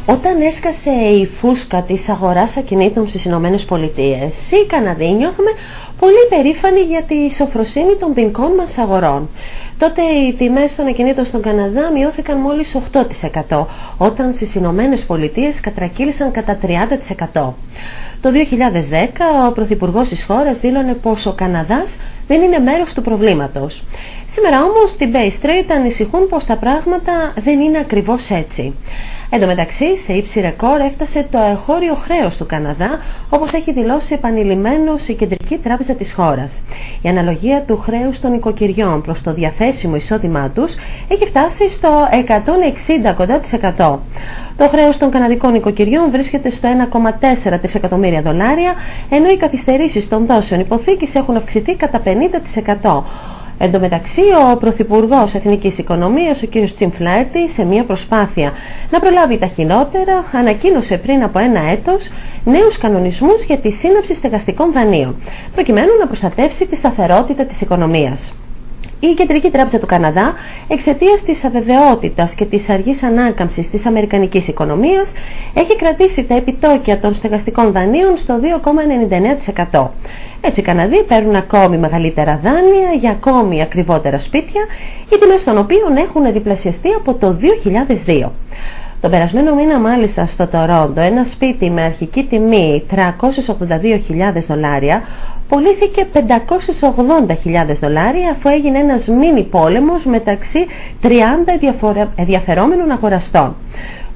Όταν έσκασε η φούσκα της αγοράς ακινήτων στις Ηνωμένες Πολιτείες, οι Καναδοί νιώθαμε πολύ περήφανοι για τη σοφροσύνη των δικών μας αγορών. Τότε οι τιμές των ακινήτων στον Καναδά μειώθηκαν μόλις 8%, όταν στις Ηνωμένες Πολιτείες κατρακύλησαν κατά 30%. Το 2010 ο Πρωθυπουργός της χώρας δήλωνε πως ο Καναδάς δεν είναι μέρος του προβλήματος. Σήμερα όμως στην Bay Street ανησυχούν πως τα πράγματα δεν είναι ακριβώς έτσι. Εν τω μεταξύ, σε ύψη ρεκόρ έφτασε το εγχώριο χρέος του Καναδά, όπως έχει δηλώσει επανειλημμένως η Κεντρική Τράπεζα της χώρας. Η αναλογία του χρέους των οικοκυριών προς το διαθέσιμο εισόδημά τους έχει φτάσει στο 160 κοντά της 100%. Το χρέος των καναδικών οικοκυριών βρίσκεται στο 1,4 τρισεκατομμύρια δολάρια, ενώ οι καθυστερήσεις των δόσεων υποθήκης έχουν αυξηθεί κατά 50%. Εν τω μεταξύ, ο Πρωθυπουργός Εθνικής Οικονομίας, ο κ. Jim Flaherty, σε μια προσπάθεια να προλάβει τα χειρότερα, ανακοίνωσε πριν από ένα έτος νέους κανονισμούς για τη σύναψη στεγαστικών δανείων, προκειμένου να προστατεύσει τη σταθερότητα της οικονομίας. Η Κεντρική Τράπεζα του Καναδά, εξαιτίας της αβεβαιότητας και της αργής ανάκαμψης της αμερικανικής οικονομίας, έχει κρατήσει τα επιτόκια των στεγαστικών δανείων στο 2,99%. Έτσι οι Καναδοί παίρνουν ακόμη μεγαλύτερα δάνεια για ακόμη ακριβότερα σπίτια, οι τιμές των οποίων έχουν διπλασιαστεί από το 2002. Τον περασμένο μήνα μάλιστα στο Τορόντο ένα σπίτι με αρχική τιμή $382.000 πωλήθηκε $580.000 αφού έγινε ένας μίνι πόλεμος μεταξύ 30 ενδιαφερόμενων αγοραστών.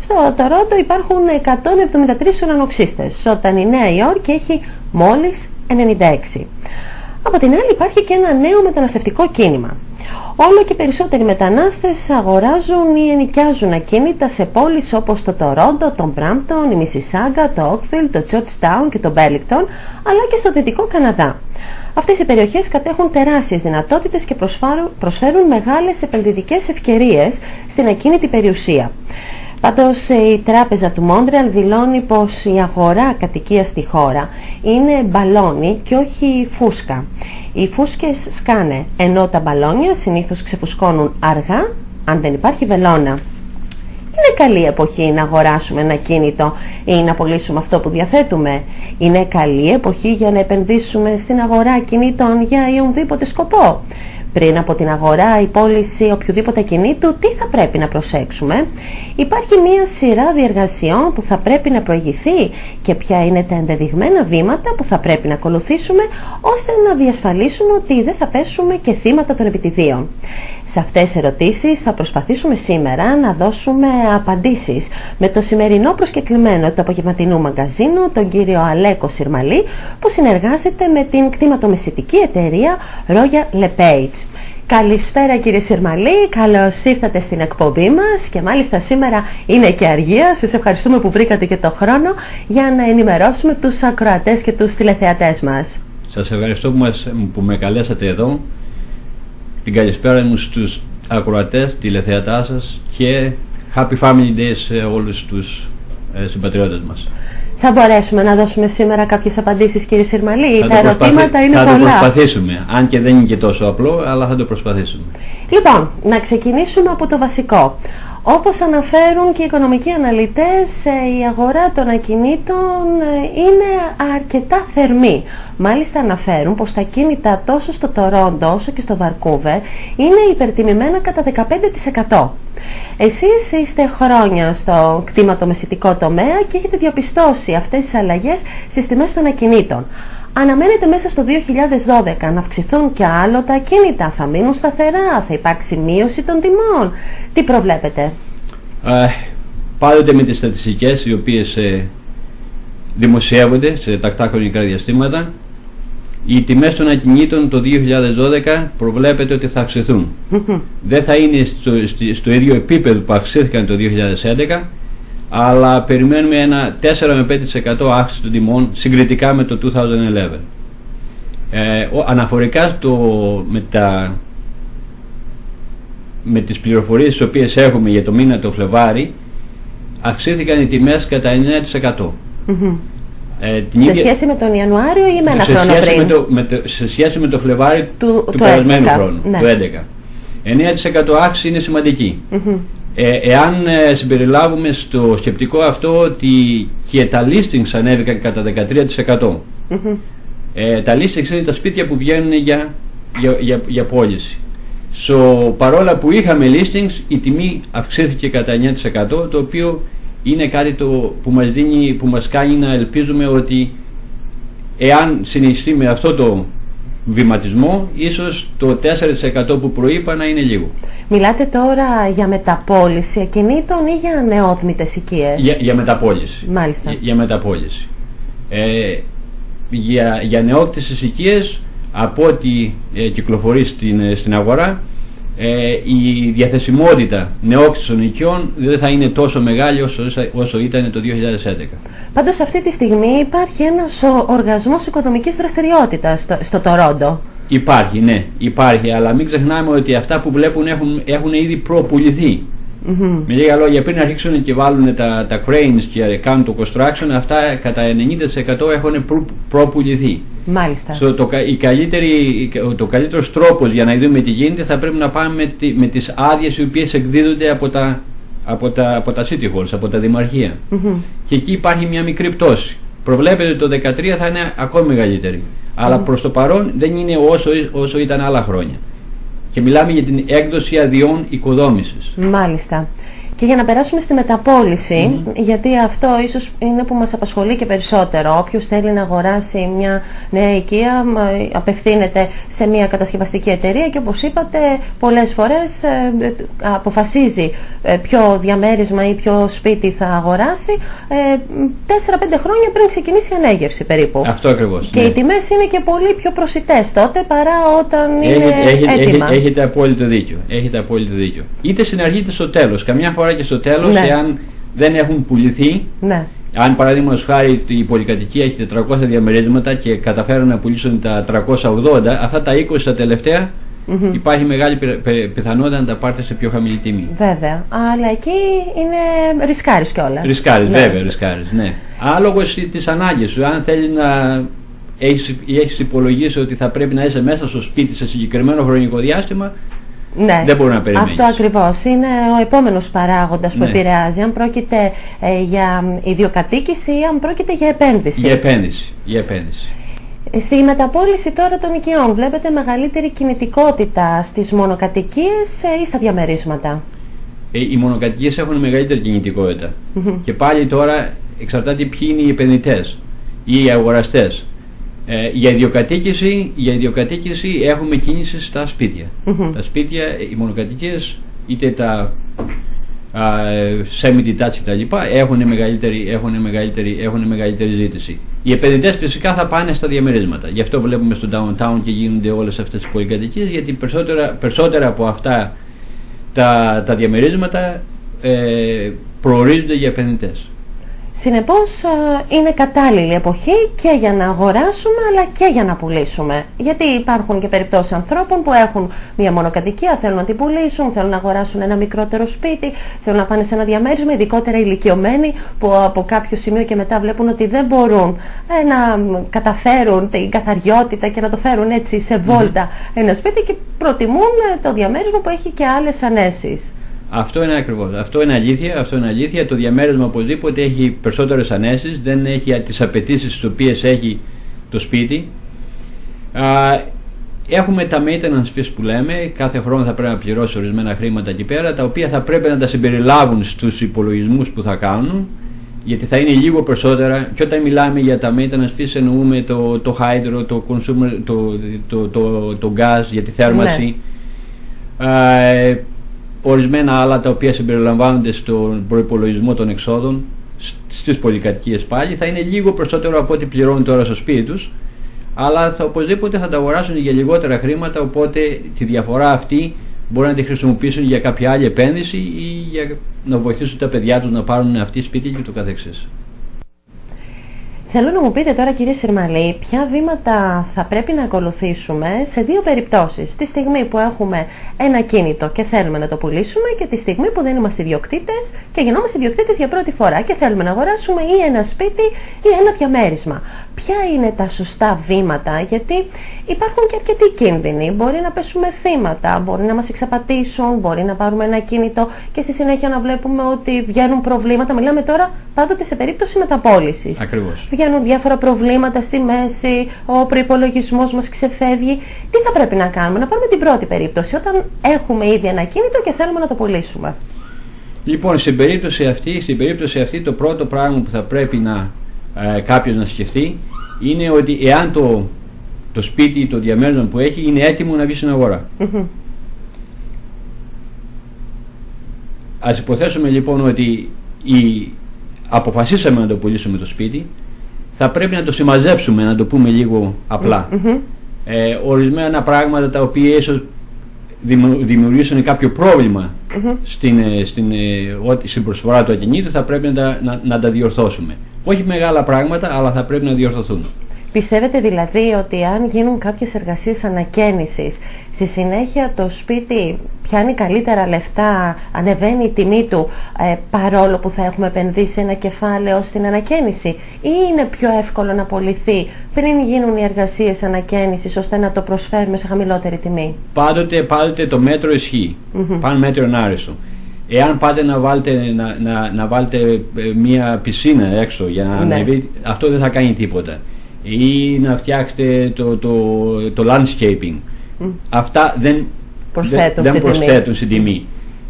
Στο Τορόντο υπάρχουν 173 ουρανοξύστες, όταν η Νέα Υόρκη έχει μόλις 96. Από την άλλη υπάρχει και ένα νέο μεταναστευτικό κίνημα. Όλο και περισσότεροι μετανάστες αγοράζουν ή ενοικιάζουν ακίνητα σε πόλεις όπως το Τορόντο, το Μπράμπτον, η Μισισάγκα, το Όκβιλ, το Τζορτζτάουν και το Μπέλιγκτον, αλλά και στο Δυτικό Καναδά. Αυτές οι περιοχές κατέχουν τεράστιες δυνατότητες και προσφέρουν μεγάλες επενδυτικές ευκαιρίες στην ακίνητη περιουσία. Πάντως η Τράπεζα του Μόντρεαλ δηλώνει πως η αγορά κατοικίας στη χώρα είναι μπαλόνι και όχι φούσκα. Οι φούσκες σκάνε, ενώ τα μπαλόνια συνήθως ξεφουσκώνουν αργά αν δεν υπάρχει βελόνα. Είναι καλή εποχή να αγοράσουμε ένα κίνητο ή να πωλήσουμε αυτό που διαθέτουμε. Είναι καλή εποχή για να επενδύσουμε στην αγορά κινήτων για οποιονδήποτε σκοπό. Πριν από την αγορά ή πώληση οποιοδήποτε κινήτου, τι θα πρέπει να προσέξουμε? Υπάρχει μία σειρά διεργασιών που θα πρέπει να προηγηθεί και ποια είναι τα ενδεδειγμένα βήματα που θα πρέπει να ακολουθήσουμε ώστε να διασφαλίσουμε ότι δεν θα πέσουμε και θύματα των επιτιδίων. Σε αυτές τις ερωτήσεις θα προσπαθήσουμε σήμερα να δώσουμε απαντήσεις με το σημερινό προσκεκλημένο του απογευματινού μαγκαζίνου, τον κύριο Αλέκο Συρμαλή, που συνεργάζεται με την κτηματομεσητική εταιρεία Royal LePage. Καλησπέρα κύριε Συρμαλή, καλώς ήρθατε στην εκπομπή μας και μάλιστα σήμερα είναι και αργία. Σας ευχαριστούμε που βρήκατε και το χρόνο για να ενημερώσουμε τους ακροατές και τους τηλεθεατές μας. Σας ευχαριστώ που με καλέσατε εδώ. Την καλησπέρα μου στους ακροατές, τηλεθεατάς σας και Happy Family Day σε όλους τους συμπατριώτες μας. Θα μπορέσουμε να δώσουμε σήμερα κάποιες απαντήσεις κύριε Συρμαλή? Τα ερωτήματα είναι πολλά. Θα το προσπαθήσουμε, αν και δεν είναι και τόσο απλό, αλλά θα το προσπαθήσουμε. Λοιπόν, να ξεκινήσουμε από το βασικό. Όπως αναφέρουν και οι οικονομικοί αναλυτές, η αγορά των ακινήτων είναι αρκετά θερμή. Μάλιστα αναφέρουν πως τα ακίνητα τόσο στο Τορόντο όσο και στο Βαρκούβερ είναι υπερτιμημένα κατά 15%. Εσείς είστε χρόνια στο κτηματομεσητικό τομέα και έχετε διαπιστώσει αυτές τις αλλαγές στις τιμές των ακινήτων. Αναμένεται μέσα στο 2012 να αυξηθούν και άλλο τα ακίνητα, θα μείνουν σταθερά, θα υπάρξει μείωση των τιμών? Τι προβλέπετε? Πάντοτε με τις στατιστικές οι οποίες δημοσιεύονται σε τακτά χρονικά διαστήματα, οι τιμές των ακινήτων το 2012 προβλέπεται ότι θα αυξηθούν. Δεν θα είναι στο ίδιο επίπεδο που αυξήθηκαν το 2011, αλλά περιμένουμε ένα 4 με 5% αύξηση των τιμών συγκριτικά με το 2011. Αναφορικά με τις πληροφορίες τις οποίες έχουμε για το μήνα το Φλεβάρι, αυξήθηκαν οι τιμές κατά 9%. Σε σχέση με τον Ιανουάριο ή με ένα χρόνο πριν? Σε σχέση με το Φλεβάρι του περασμένου χρόνου, του 2011. 9% αύξηση είναι σημαντική. Εάν συμπεριλάβουμε στο σκεπτικό αυτό ότι και τα listings ανέβηκαν κατά 13%. Τα listings είναι τα σπίτια που βγαίνουν για πώληση. Παρόλα που είχαμε listings, η τιμή αυξήθηκε κατά 9%, το οποίο είναι κάτι που μας κάνει να ελπίζουμε ότι εάν συνεχιστεί με αυτό το βηματισμό, ίσως το 4% που προείπα να είναι λίγο. Μιλάτε τώρα για μεταπώληση ακινήτων ή για νεόδμητες οικίες? Για μεταπώληση. Μάλιστα. Για μεταπώληση. Για νεόκτησες οικίες, από ό,τι κυκλοφορεί στην αγορά, η διαθεσιμότητα νεόκτησων οικειών δεν θα είναι τόσο μεγάλη όσο ήταν το 2011. Πάντως αυτή τη στιγμή υπάρχει ένας οργασμός οικοδομικής δραστηριότητας στο Τορόντο. Υπάρχει, ναι, υπάρχει, αλλά μην ξεχνάμε ότι αυτά που βλέπουν έχουν ήδη προπουληθεί. Με λίγα λόγια, πριν αρχίσουν και βάλουν τα cranes και κάνουν το construction, αυτά κατά 90% έχουν προπουληθεί. Μάλιστα. Το καλύτερος τρόπος για να δούμε τι γίνεται θα πρέπει να πάμε με τις άδειες οι οποίες εκδίδονται από τα city halls, από τα δημαρχία. Και εκεί υπάρχει μια μικρή πτώση. Προβλέπεται ότι το 2013 θα είναι ακόμη μεγαλύτερη. Αλλά προς το παρόν δεν είναι όσο ήταν άλλα χρόνια. Και μιλάμε για την έκδοση αδειών οικοδόμησης. Μάλιστα. Και για να περάσουμε στη μεταπώληση, γιατί αυτό ίσως είναι που μας απασχολεί και περισσότερο. Όποιος θέλει να αγοράσει μια νέα οικία απευθύνεται σε μια κατασκευαστική εταιρεία και, όπως είπατε, πολλές φορές αποφασίζει ποιο διαμέρισμα ή ποιο σπίτι θα αγοράσει 4-5 χρόνια πριν ξεκινήσει η ανέγερση περίπου. Αυτό ακριβώς. Και οι τιμές είναι και πολύ πιο προσιτές τότε παρά όταν είναι έτοιμα. Έχετε απόλυτο δίκιο. Είτε στην αρχή είτε στο τέλος. Καμιά φορά και στο τέλος, ναι, εάν δεν έχουν πουληθεί, ναι, αν παραδείγματος χάρη η πολυκατοικία έχει 400 διαμερίσματα και καταφέρουν να πουλήσουν τα 380, αυτά τα 20 τα τελευταία, υπάρχει μεγάλη πιθανότητα να τα πάρετε σε πιο χαμηλή τιμή. Βέβαια, αλλά εκεί είναι ρισκάρεις κιόλας. Ρισκάρεις, ναι. Βέβαια, ρισκάρεις, ναι. Ανάλογος τις ανάγκες σου, αν θέλεις να έχεις υπολογίσει ότι θα πρέπει να είσαι μέσα στο σπίτι σε συγκεκριμένο χρονικό διάστημα, ναι, δεν μπορεί να περιμένεις. Αυτό ακριβώς είναι ο επόμενος παράγοντας που επηρεάζει, αν πρόκειται για ιδιοκατοίκηση ή αν πρόκειται για επένδυση. Για επένδυση. Στη μεταπώληση τώρα των οικειών βλέπετε μεγαλύτερη κινητικότητα στις μονοκατοικίες ή στα διαμερίσματα? Οι μονοκατοικίες έχουν μεγαλύτερη κινητικότητα. Και πάλι τώρα εξαρτάται ποιοι είναι οι επενδυτές ή οι αγοραστές. Για ιδιοκατοίκηση έχουμε κίνηση στα σπίτια. Τα σπίτια, οι μονοκατοικίες, είτε τα semi-detached κτλ. Έχουν μεγαλύτερη ζήτηση. Οι επενδυτές φυσικά θα πάνε στα διαμερίσματα. Γι' αυτό βλέπουμε στο downtown και γίνονται όλες αυτές τις πολυκατοικίες, γιατί περισσότερα από αυτά τα διαμερίσματα προορίζονται για επενδυτές. Συνεπώς είναι κατάλληλη εποχή και για να αγοράσουμε αλλά και για να πουλήσουμε. Γιατί υπάρχουν και περιπτώσεις ανθρώπων που έχουν μια μονοκατοικία, θέλουν να την πουλήσουν, θέλουν να αγοράσουν ένα μικρότερο σπίτι, θέλουν να πάνε σε ένα διαμέρισμα, ειδικότερα ηλικιωμένοι που από κάποιο σημείο και μετά βλέπουν ότι δεν μπορούν να καταφέρουν την καθαριότητα και να το φέρουν έτσι σε βόλτα ένα σπίτι και προτιμούν το διαμέρισμα που έχει και άλλες ανέσεις. Αυτό είναι ακριβώς. Αυτό είναι αλήθεια. Το διαμέρισμα οπωσδήποτε έχει περισσότερες ανέσεις, δεν έχει τις απαιτήσεις τις οποίες έχει το σπίτι. Έχουμε τα maintenance fees που λέμε, κάθε χρόνο θα πρέπει να πληρώσει ορισμένα χρήματα εκεί πέρα, τα οποία θα πρέπει να τα συμπεριλάβουν στους υπολογισμούς που θα κάνουν, γιατί θα είναι λίγο περισσότερα. Και όταν μιλάμε για τα maintenance fees εννοούμε το hydro, το consumer, το gas για τη θέρμανση. Ναι. Ορισμένα άλλα τα οποία συμπεριλαμβάνονται στον προϋπολογισμό των εξόδων στις πολυκατοικίες πάλι θα είναι λίγο περισσότερο από ό,τι πληρώνουν τώρα στο σπίτι τους, αλλά οπωσδήποτε θα τα αγοράσουν για λιγότερα χρήματα, οπότε τη διαφορά αυτή μπορεί να τη χρησιμοποιήσουν για κάποια άλλη επένδυση ή για να βοηθήσουν τα παιδιά τους να πάρουν αυτή σπίτι και το καθεξής. Θέλω να μου πείτε τώρα, κύριε Συρμαλή, ποια βήματα θα πρέπει να ακολουθήσουμε σε δύο περιπτώσεις. Τη στιγμή που έχουμε ένα ακίνητο και θέλουμε να το πουλήσουμε και τη στιγμή που δεν είμαστε ιδιοκτήτες και γινόμαστε ιδιοκτήτες για πρώτη φορά και θέλουμε να αγοράσουμε ή ένα σπίτι ή ένα διαμέρισμα. Ποια είναι τα σωστά βήματα, γιατί υπάρχουν και αρκετοί κίνδυνοι. Μπορεί να πέσουμε θύματα, μπορεί να μας εξαπατήσουν, μπορεί να πάρουμε ένα ακίνητο και στη συνέχεια να βλέπουμε ότι βγαίνουν προβλήματα. Μιλάμε τώρα πάντοτε σε περίπτωση μεταπώλησης. Ακριβώς. Βγαίνουν διάφορα προβλήματα στη μέση, ο προϋπολογισμός μας ξεφεύγει. Τι θα πρέπει να κάνουμε? Να πάρουμε την πρώτη περίπτωση, όταν έχουμε ήδη ένα ακίνητο και θέλουμε να το πουλήσουμε. Λοιπόν, στην περίπτωση αυτή το πρώτο πράγμα που θα πρέπει κάποιος να σκεφτεί είναι ότι εάν το σπίτι, το διαμέρισμα που έχει είναι έτοιμο να βγει στην αγορά. Ας υποθέσουμε λοιπόν ότι αποφασίσαμε να το πουλήσουμε το σπίτι, θα πρέπει να το συμμαζέψουμε, να το πούμε λίγο απλά. Ορισμένα πράγματα τα οποία ίσως δημιουργήσουν κάποιο πρόβλημα στην προσφορά του ακινήτου, θα πρέπει να τα διορθώσουμε. Όχι μεγάλα πράγματα, αλλά θα πρέπει να διορθωθούν. Πιστεύετε δηλαδή ότι αν γίνουν κάποιες εργασίες ανακαίνησης, στη συνέχεια το σπίτι πιάνει καλύτερα λεφτά, ανεβαίνει η τιμή του, παρόλο που θα έχουμε επενδύσει ένα κεφάλαιο στην ανακαίνιση, ή είναι πιο εύκολο να πωληθεί πριν γίνουν οι εργασίες ανακαίνησης, ώστε να το προσφέρουμε σε χαμηλότερη τιμή? Πάντοτε το μέτρο ισχύει. Παν μέτρο είναι άριστο. Εάν πάτε να βάλετε μια πισίνα έξω για να ανέβει, αυτό δεν θα κάνει τίποτα. Ή να φτιάξετε το landscaping. Αυτά δεν προσθέτουν στην τιμή.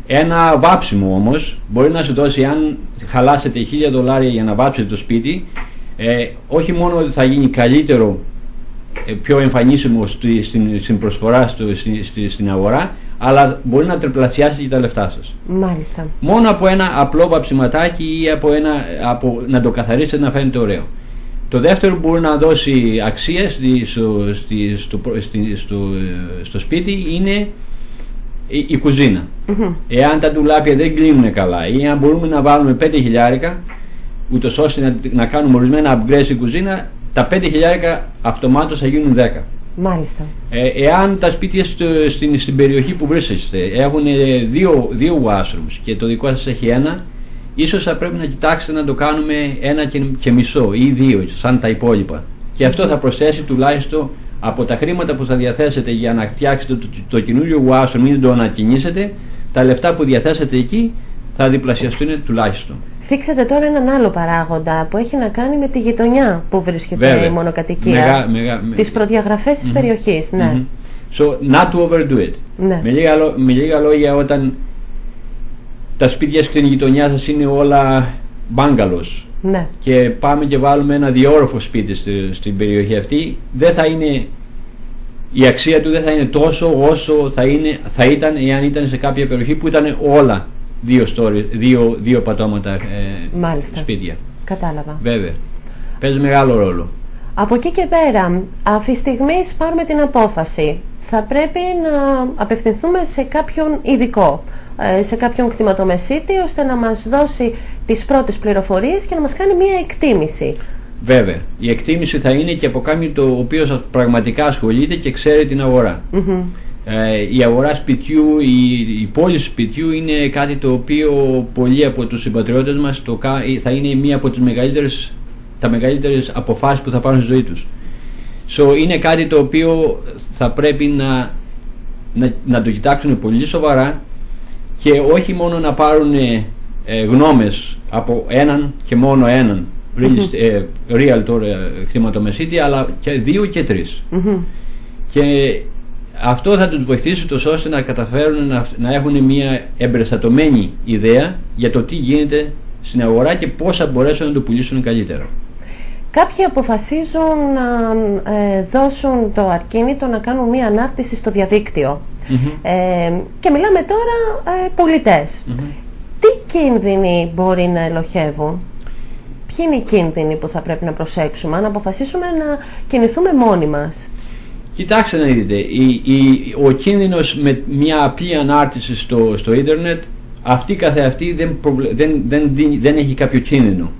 Ένα βάψιμο όμως μπορεί να σου δώσει, αν χαλάσετε $1,000 για να βάψετε το σπίτι, όχι μόνο ότι θα γίνει καλύτερο, πιο εμφανίσιμο στην προσφορά στην αγορά, αλλά μπορεί να τριπλασιάσει και τα λεφτά σας. Μάλιστα. Μόνο από ένα απλό βαψιματάκι ή να το καθαρίσετε να φαίνεται ωραίο. Το δεύτερο που μπορεί να δώσει αξία στο σπίτι είναι η κουζίνα. Εάν τα ντουλάπια δεν κλείνουν καλά ή αν μπορούμε να βάλουμε 5.000 ούτως ώστε να κάνουμε ορισμένα upgrade στην κουζίνα, τα 5.000 αυτομάτως θα γίνουν 10. Μάλιστα. Εάν τα σπίτια στην περιοχή που βρίσκεστε έχουν δύο washrooms και το δικό σας έχει ένα, ίσως θα πρέπει να κοιτάξετε να το κάνουμε 1,5 ή 2 σαν τα υπόλοιπα. Και αυτό θα προσθέσει τουλάχιστον από τα χρήματα που θα διαθέσετε για να φτιάξετε το καινούριο washroom ή το ανακαινήσετε, τα λεφτά που διαθέσετε εκεί θα διπλασιαστούν τουλάχιστον. Θίξατε τώρα έναν άλλο παράγοντα που έχει να κάνει με τη γειτονιά που βρίσκεται η μονοκατοικία, τις προδιαγραφές της περιοχής. Ναι. So, not to overdo it. Ναι. Με λίγα λόγια, όταν τα σπίτια στην γειτονιά σας είναι όλα μπάγκαλος, ναι, και πάμε και βάλουμε ένα διόροφο σπίτι στην περιοχή αυτή, η αξία του δεν θα είναι τόσο όσο θα ήταν εάν ήταν σε κάποια περιοχή που ήταν όλα δύο πατώματα σπίτια. Κατάλαβα. Βέβαια. Παίζει μεγάλο ρόλο. Από εκεί και πέρα, αυτή τη στιγμή πάρουμε την απόφαση. Θα πρέπει να απευθυνθούμε σε κάποιον ειδικό, σε κάποιον κτηματομεσίτη, ώστε να μας δώσει τις πρώτες πληροφορίες και να μας κάνει μία εκτίμηση. Βέβαια. Η εκτίμηση θα είναι και από κάποιον το οποίο πραγματικά ασχολείται και ξέρει την αγορά. Η αγορά σπιτιού, η πώληση σπιτιού είναι κάτι το οποίο πολλοί από τους συμπατριώτες μας θα είναι μία από τις μεγαλύτερες αποφάσεις που θα πάρουν στη ζωή τους. Είναι κάτι το οποίο θα πρέπει να το κοιτάξουν πολύ σοβαρά και όχι μόνο να πάρουν γνώμες από έναν και μόνο έναν realtor κτηματομεσίτη, αλλά και 2 και 3. Και αυτό θα τους βοηθήσει τόσο ώστε να καταφέρουν να έχουν μια εμπεριστατωμένη ιδέα για το τι γίνεται στην αγορά και πώς θα μπορέσουν να το πουλήσουν καλύτερα. Κάποιοι αποφασίζουν να δώσουν το ακίνητο, να κάνουν μία ανάρτηση στο διαδίκτυο. Και μιλάμε τώρα πολιτές. Τι κίνδυνοι μπορεί να ελοχεύουν? Ποιοι είναι οι κίνδυνοι που θα πρέπει να προσέξουμε αν αποφασίσουμε να κινηθούμε μόνοι μας? Κοιτάξτε να δείτε, ο κίνδυνος με μια απλή ανάρτηση στο ίντερνετ, αυτή καθεαυτή δεν έχει κάποιο κίνδυνο.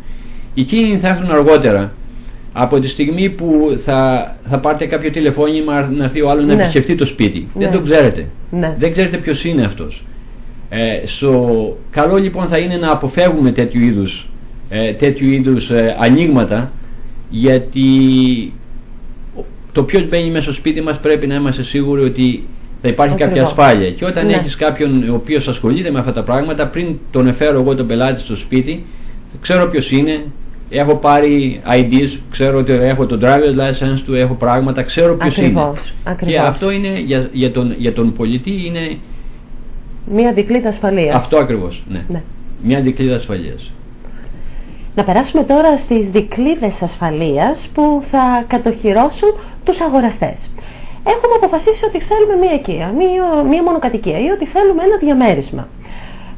Οι κίνδυνοι θα έρθουν αργότερα, Από τη στιγμή που θα πάρετε κάποιο τηλεφώνημα να έρθει ο άλλος να επισκεφτεί το σπίτι, δεν το ξέρετε. Δεν ξέρετε ποιος είναι αυτός. Καλό λοιπόν θα είναι να αποφεύγουμε τέτοιου είδους ανοίγματα, γιατί το ποιος μπαίνει μέσα στο σπίτι μας πρέπει να είμαστε σίγουροι ότι θα υπάρχει κάποια ασφάλεια. Και όταν έχεις κάποιον ο οποίος ασχολείται με αυτά τα πράγματα, πριν τον εφέρω εγώ τον πελάτη στο σπίτι, ξέρω ποιος είναι, έχω πάρει IDs, ξέρω ότι έχω το driver's license του, έχω πράγματα, ξέρω ποιος είναι. Και αυτό είναι για τον πολιτή είναι μια δικλείδα ασφαλείας. Αυτό ακριβώς, ναι. Μια δικλείδα ασφαλείας. Να περάσουμε τώρα στις δικλείδες ασφαλείας που θα κατοχυρώσουν τους αγοραστές. Έχουμε αποφασίσει ότι θέλουμε μία οικία, μία μονοκατοικία ή ότι θέλουμε ένα διαμέρισμα.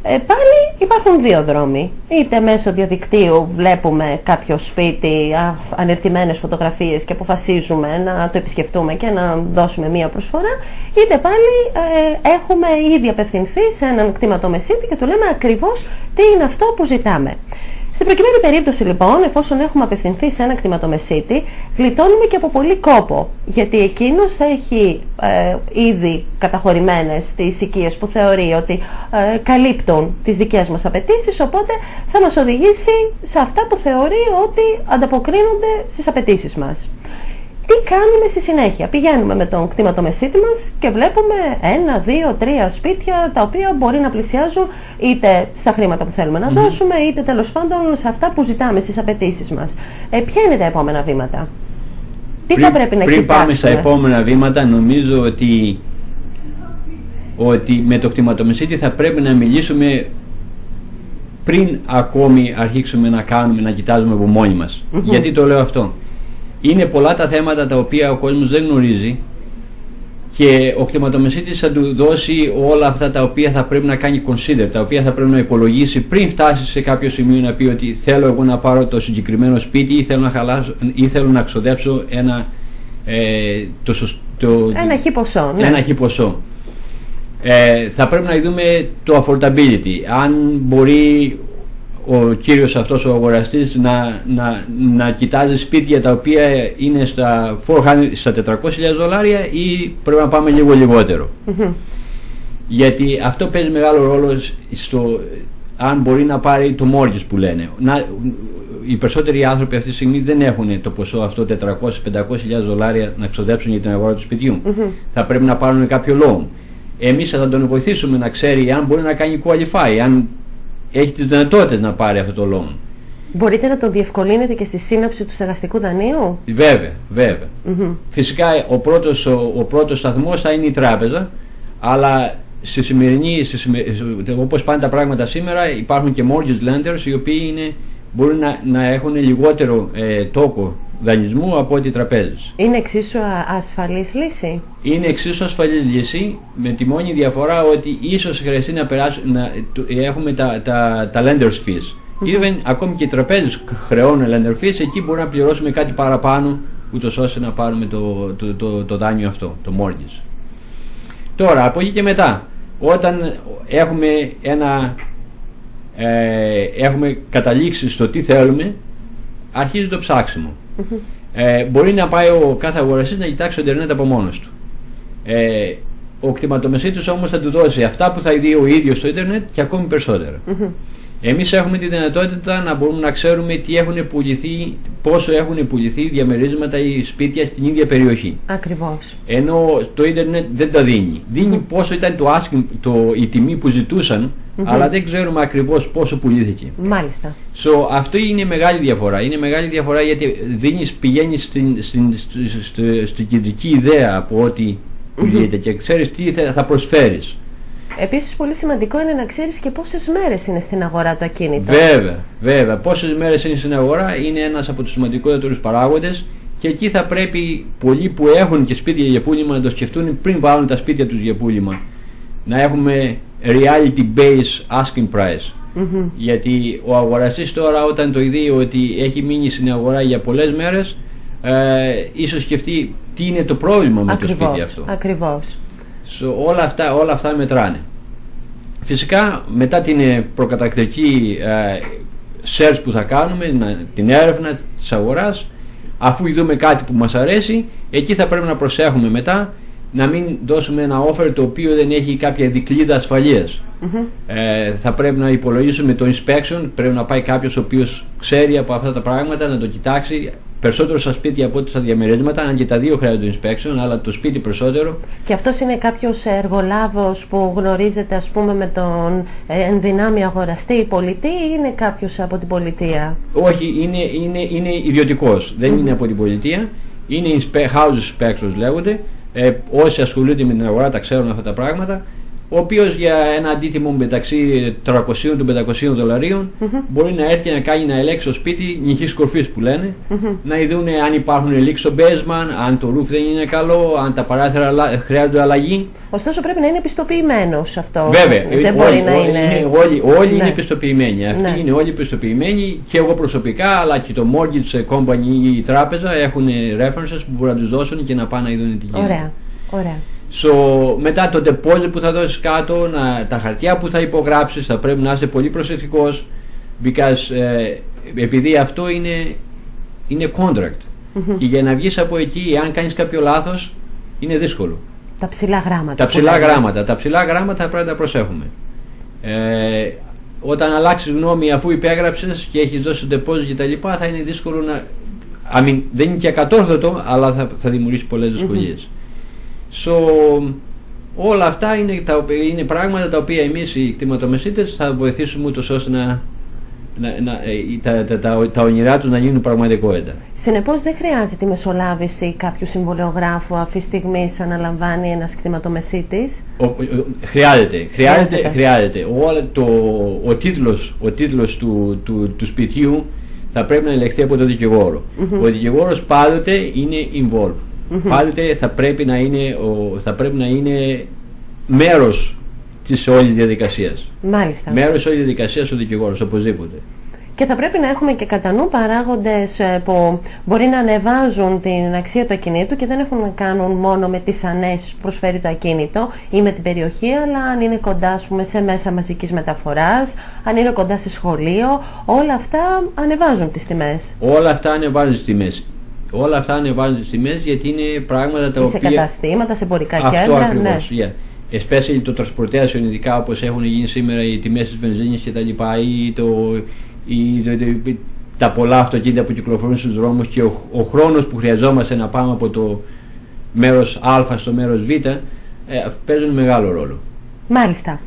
Πάλι υπάρχουν δύο δρόμοι. Είτε μέσω διαδικτύου βλέπουμε κάποιο σπίτι, ανερτημένες φωτογραφίες και αποφασίζουμε να το επισκεφτούμε και να δώσουμε μία προσφορά, είτε πάλι έχουμε ήδη απευθυνθεί σε έναν κτηματομεσίτη και του λέμε ακριβώς τι είναι αυτό που ζητάμε. Στην προκειμένη περίπτωση λοιπόν, εφόσον έχουμε απευθυνθεί σε ένα κτηματομεσίτη, γλιτώνουμε και από πολύ κόπο, γιατί εκείνος θα έχει ήδη καταχωρημένες τις οικίες που θεωρεί ότι καλύπτουν τις δικές μας απαιτήσεις, οπότε θα μας οδηγήσει σε αυτά που θεωρεί ότι ανταποκρίνονται στις απαιτήσεις μας. Τι κάνουμε στη συνέχεια? Πηγαίνουμε με τον κτηματομεσίτη μας και βλέπουμε 1, 2, 3 σπίτια τα οποία μπορεί να πλησιάζουν είτε στα χρήματα που θέλουμε να δώσουμε, είτε τέλος πάντων σε αυτά που ζητάμε, στις απαιτήσεις μας. Ποια είναι τα επόμενα βήματα? Τι θα πρέπει να κοιτάξουμε? Πριν πάμε στα επόμενα βήματα, νομίζω ότι με το κτηματομεσίτη θα πρέπει να μιλήσουμε πριν ακόμη αρχίσουμε να κοιτάζουμε από μόνοι μας. Γιατί το λέω αυτό? Είναι πολλά τα θέματα τα οποία ο κόσμος δεν γνωρίζει και ο κτηματομεσίτης θα του δώσει όλα αυτά τα οποία θα πρέπει να κάνει consider, τα οποία θα πρέπει να υπολογίσει πριν φτάσει σε κάποιο σημείο να πει ότι θέλω εγώ να πάρω το συγκεκριμένο σπίτι ή θέλω να ξοδέψω ένα χι ποσό. Ένα χι ποσό. Θα πρέπει να δούμε το affordability, αν μπορεί ο κύριος αυτός ο αγοραστής να κοιτάζει σπίτια τα οποία είναι στα $400,000 ή πρέπει να πάμε λίγο λιγότερο. Γιατί αυτό παίζει μεγάλο ρόλο στο αν μπορεί να πάρει το mortgage που λένε. Οι περισσότεροι άνθρωποι αυτή τη στιγμή δεν έχουν το ποσό αυτό $400,000-$500,000 να ξοδέψουν για την αγορά του σπιτιού. Θα πρέπει να πάρουν κάποιο loan. Εμείς θα τον βοηθήσουμε να ξέρει αν μπορεί να κάνει qualify, αν έχει τις δυνατότητες να πάρει αυτό το loan. Μπορείτε να το διευκολύνετε και στη σύναψη του στεγαστικού δανείου? Βέβαια. Φυσικά ο πρώτος σταθμός θα είναι η τράπεζα, αλλά όπως πάνε τα πράγματα σήμερα υπάρχουν και mortgage lenders οι οποίοι μπορούν να έχουν λιγότερο τόκο δανεισμού από ό,τι τραπέζες. Είναι εξίσου ασφαλής λύση? Είναι εξίσου ασφαλής λύση, με τη μόνη διαφορά ότι ίσως χρειαστεί να έχουμε τα lenders fees. Even ακόμη και οι τραπέζες χρεώνουν lender fees, εκεί μπορούμε να πληρώσουμε κάτι παραπάνω ούτως ώστε να πάρουμε το δάνειο αυτό, το mortgage. Τώρα από εκεί και μετά, όταν έχουμε καταλήξει στο τι θέλουμε, αρχίζει το ψάξιμο. Μπορεί να πάει ο κάθε αγοραστής να κοιτάξει το ίντερνετ από μόνος του. Ο κτηματομεσίτης όμως θα του δώσει αυτά που θα δει ο ίδιος στο ίντερνετ και ακόμη περισσότερα. Εμείς έχουμε τη δυνατότητα να μπορούμε να ξέρουμε τι έχουν πουληθεί, πόσο έχουν πουληθεί διαμερίσματα ή σπίτια στην ίδια περιοχή. Ακριβώς. Ενώ το ίντερνετ δεν τα δίνει. Δίνει πόσο ήταν η τιμή που ζητούσαν, αλλά δεν ξέρουμε ακριβώς πόσο πουλήθηκε. Μάλιστα. Αυτό είναι μεγάλη διαφορά. Είναι μεγάλη διαφορά γιατί πηγαίνεις στην κεντρική ιδέα από ό,τι πουλείται και ξέρεις τι θα προσφέρεις. Επίσης πολύ σημαντικό είναι να ξέρεις και πόσες μέρες είναι στην αγορά το ακίνητο. Βέβαια. Πόσες μέρες είναι στην αγορά είναι ένας από τους σημαντικότερους παράγοντες και εκεί θα πρέπει πολλοί που έχουν και σπίτια για πούλημα να το σκεφτούν πριν βάλουν τα σπίτια τους για πούλημα. Να έχουμε reality based asking price. Γιατί ο αγοραστής τώρα όταν το δει ότι έχει μείνει στην αγορά για πολλές μέρες, ίσως σκεφτεί τι είναι το πρόβλημα με το σπίτι αυτό. Ακριβώς. Όλα αυτά μετράνε. Φυσικά μετά την προκατακτική search που θα κάνουμε, την έρευνα της αγοράς, Αφού δούμε κάτι που μας αρέσει, εκεί θα πρέπει να προσέχουμε μετά να μην δώσουμε ένα offer το οποίο δεν έχει κάποια δικλείδα ασφαλείας. Θα πρέπει να υπολογίσουμε το inspection, πρέπει να πάει κάποιος ο οποίος ξέρει από αυτά τα πράγματα, να το κοιτάξει περισσότερο στα σπίτια από ό,τι στα διαμερίσματα, αν και τα δύο χρειάζονται inspection, αλλά το σπίτι περισσότερο. Και αυτός είναι κάποιος εργολάβος που γνωρίζεται, ας πούμε, με τον ενδυνάμει αγοραστή πολιτή, ή είναι κάποιος από την πολιτεία? Όχι, είναι ιδιωτικός, δεν είναι από την πολιτεία, είναι house inspectors λέγονται. Όσοι ασχολούνται με την αγορά τα ξέρουν αυτά τα πράγματα, ο οποίος για ένα αντίτιμο μεταξύ 300 και 500 δολαρίων μπορεί να έρθει να κάνει να ελέγξει το σπίτι νυχής κορφής που λένε, να δουν αν υπάρχουν λήξεις στο basement, αν το roof δεν είναι καλό, αν τα παράθυρα χρειάζονται αλλαγή. Ωστόσο πρέπει να είναι επιστοποιημένος αυτό. Βέβαια, δεν μπορεί να είναι. Όλοι είναι επιστοποιημένοι. Αυτοί είναι όλοι επιστοποιημένοι, και εγώ προσωπικά, αλλά και το mortgage company ή η τράπεζα έχουν references που μπορούν να τους δώσουν και να πάνε να δουν τι γίνεται. Ωραία. Μετά το deposit που θα δώσεις κάτω, τα χαρτιά που θα υπογράψεις, θα πρέπει να είσαι πολύ προσεκτικός, επειδή αυτό είναι contract. Και για να βγεις από εκεί, αν κάνεις κάποιο λάθος, είναι δύσκολο. Τα ψηλά γράμματα. Τα ψηλά γράμματα θα πρέπει να τα προσέχουμε. Όταν αλλάξεις γνώμη αφού υπέγραψες και έχεις δώσει το deposit κτλ., θα είναι δύσκολο να. Δεν είναι και ακατόρθωτο, αλλά θα δημιουργήσει πολλές δυσκολίες. Όλα αυτά είναι πράγματα τα οποία εμείς οι κτηματομεσίτες θα βοηθήσουμε ούτως ώστε τα ονειρά τους να γίνουν πραγματικότητα. Συνεπώς δεν χρειάζεται η μεσολάβηση κάποιου συμβολεογράφου αυτή τη στιγμή αναλαμβάνει ένας κτηματομεσίτης? Χρειάζεται. Ο τίτλος του σπιτιού θα πρέπει να ελεγχθεί από τον δικηγόρο. Ο δικηγόρος πάντοτε είναι involved. Πάντοτε θα πρέπει να είναι μέρος της όλης διαδικασίας. Μάλιστα. Μέρος της όλης διαδικασίας ο δικηγόρος, οπωσδήποτε. Και θα πρέπει να έχουμε και κατά νου παράγοντες που μπορεί να ανεβάζουν την αξία του ακινήτου και δεν έχουν να κάνουν μόνο με τις ανέσεις που προσφέρει το ακίνητο ή με την περιοχή, αλλά αν είναι κοντά, ας πούμε, σε μέσα μαζικής μεταφοράς, αν είναι κοντά σε σχολείο, όλα αυτά ανεβάζουν τις τιμές. Όλα αυτά ανεβάζουν τις τιμές γιατί είναι πράγματα τα οποία. Σε καταστήματα, σε εμπορικά κέντρα. Αυτό ακριβώς. Ναι. Especially το transportation, ειδικά όπως έχουν γίνει σήμερα οι τιμές της βενζίνης και τα λοιπά, ή τα πολλά αυτοκίνητα που κυκλοφορούν στους δρόμους και ο χρόνος που χρειαζόμαστε να πάμε από το μέρος Α στο μέρος Β παίζουν μεγάλο ρόλο. Μάλιστα.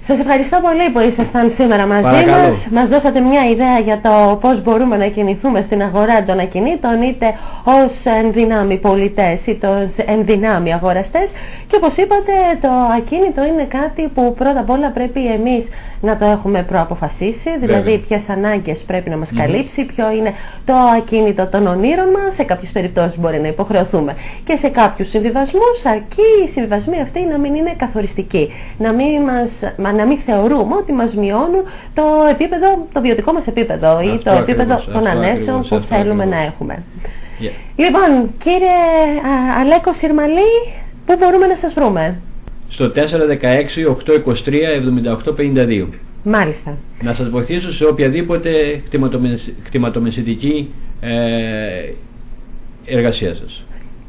Σας ευχαριστώ πολύ που ήσασταν σήμερα μαζί μας. Μας δώσατε μια ιδέα για το πώς μπορούμε να κινηθούμε στην αγορά των ακινήτων, είτε ως ενδυνάμει πολιτές είτε ως ενδυνάμει αγοραστές. Και όπως είπατε, το ακίνητο είναι κάτι που πρώτα απ' όλα πρέπει εμείς να το έχουμε προαποφασίσει, δηλαδή ποιες ανάγκες πρέπει να μας καλύψει, ποιο είναι το ακίνητο των ονείρων μας. Σε κάποιες περιπτώσεις μπορεί να υποχρεωθούμε και σε κάποιους συμβιβασμούς, αρκεί οι συμβιβασμοί αυτοί να μην είναι καθοριστικοί, να μην θεωρούμε ότι μας μειώνουν το επίπεδο, το βιωτικό μας επίπεδο ή το επίπεδο των ανέσεων που θέλουμε να έχουμε. Λοιπόν, κύριε Αλέκο Συρμαλή, πού μπορούμε να σας βρούμε? Στο 416 823 7852. Μάλιστα. Να σας βοηθήσω σε οποιαδήποτε κτηματομεσητική εργασία σας.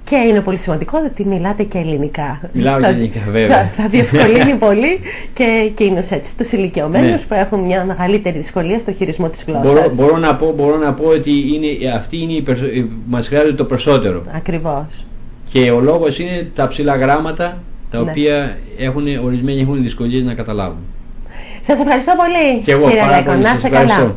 Και είναι πολύ σημαντικό ότι μιλάτε και ελληνικά. Μιλάω και ελληνικά, βέβαια. Θα διευκολύνει πολύ και εκείνους έτσι, τους ηλικιωμένους που έχουν μια μεγαλύτερη δυσκολία στο χειρισμό της γλώσσας. Μπορώ να πω ότι αυτή μας χρειάζεται το περισσότερο. Ακριβώς. Και ο λόγος είναι τα ψηλά γράμματα, τα οποία ορισμένοι έχουν δυσκολίες να καταλάβουν. Σας ευχαριστώ πολύ, και εγώ, κύριε Αλέκο. Να είστε καλά.